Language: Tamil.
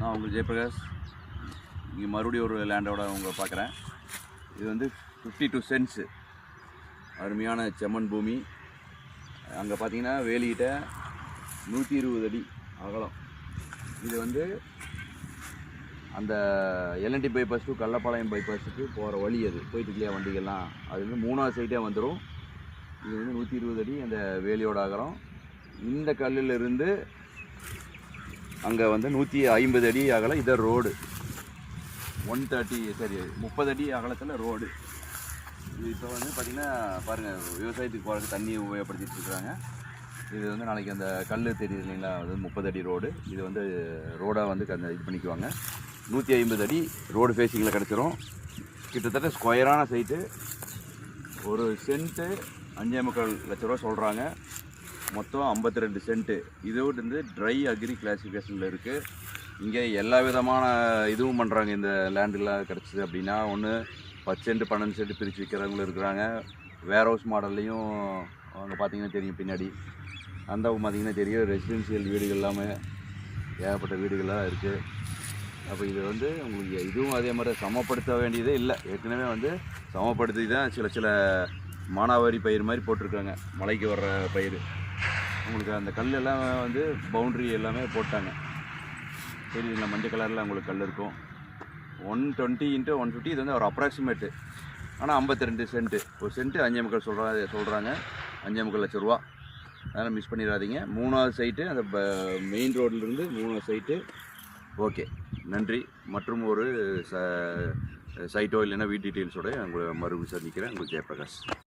நான் உங்களுக்கு ஜெயபிரகாஷ். இங்கே மறுபடியும் ஒரு லேண்டோட உங்களை பார்க்குறேன். இது வந்து 52 சென்ட்ஸு அருமையான செம்மண் பூமி. அங்கே பார்த்தீங்கன்னா வேலிகிட்ட 120 அடி அகலம். இது வந்து அந்த எல்என்டி பைபாஸ் டு கள்ளப்பாளையம் பைபாஸுக்கு போகிற வழி, அது போயிட்டு இல்லையா வண்டிகள்லாம், அது வந்து 3வது சைட்டே வந்துடும். இது வந்து 120 அடி அந்த வேலியோட அகலம். இந்த கல்லிலிருந்து அங்கே வந்து 150 அடி அகலம். இதை ரோடு 30 அடி அகலத்தில் ரோடு. இது இப்போ வந்து பார்த்திங்கன்னா பாருங்கள், விவசாயத்துக்கு போகிறதுக்கு தண்ணி உபயோகப்படுத்திட்டு இருக்கிறாங்க. இது வந்து நாளைக்கு அந்த கல் தெரியுது இல்லைங்களா, அது 30 அடி ரோடு. இது வந்து ரோடாக வந்து இது பண்ணிக்குவாங்க. 150 அடி ரோடு ஃபேஸிங்கில் கிடச்சிரும். கிட்டத்தட்ட ஸ்கொயரான சைட்டு. ஒரு சென்ட்டு 5.25 லட்ச ரூபா சொல்கிறாங்க. மொத்தம் 52 சென்ட்டு. இதோடு வந்து ட்ரை அக்ரி கிளாசிஃபிகேஷனில் இருக்குது. இங்கே எல்லா விதமான இதுவும் பண்ணுறாங்க. இந்த லேண்டெலாம் கிடச்சிது அப்படின்னா, ஒன்று 10 சென்ட் 12 சென்ட் பிரித்து விற்கிறவங்களும் இருக்கிறாங்க. வேர் ஹவுஸ் மாடல்லையும் அங்கே பார்த்தீங்கன்னா தெரியும், பின்னாடி அந்த பார்த்திங்கன்னா தெரியும், ரெசிடென்ஷியல் வீடுகள் எல்லாமே ஏகப்பட்ட வீடுகளாக இருக்குது. அப்போ இது வந்து உங்களுக்கு இதுவும் அதே மாதிரி சமப்படுத்த வேண்டியதே இல்லை. ஏற்கனவே வந்து சமப்படுத்தி தான் சில மானாவாரி பயிர் மாதிரி போட்டிருக்காங்க, மலைக்கு வர்ற பயிர். உங்களுக்கு அந்த கல் எல்லாமே வந்து பவுண்ட்ரி எல்லாமே போட்டாங்க. தெரியுதுங்களா, மஞ்சள் கலரில் உங்களுக்கு கல் இருக்கும். 120 × 150. இது வந்து ஒரு அப்ராக்சிமேட்டு. ஆனால் 52 சென்ட்டு. ஒரு சென்ட்டு 5.25 சொல்கிறாங்க. 5.25 லட்ச ரூபா. அதனால் மிஸ் பண்ணிடாதீங்க. 3வது சைட்டு அந்த மெயின் ரோட்லேருந்து 3வது சைட்டு. ஓகே, நன்றி. மற்றும் ஒரு சைட்டோ இல்லைன்னா வீட் டீட்டெயில்ஸோட உங்களை மறுபடியும் சந்திக்கிறேன். உங்களுக்கு ஜெயபிரகாஷ்.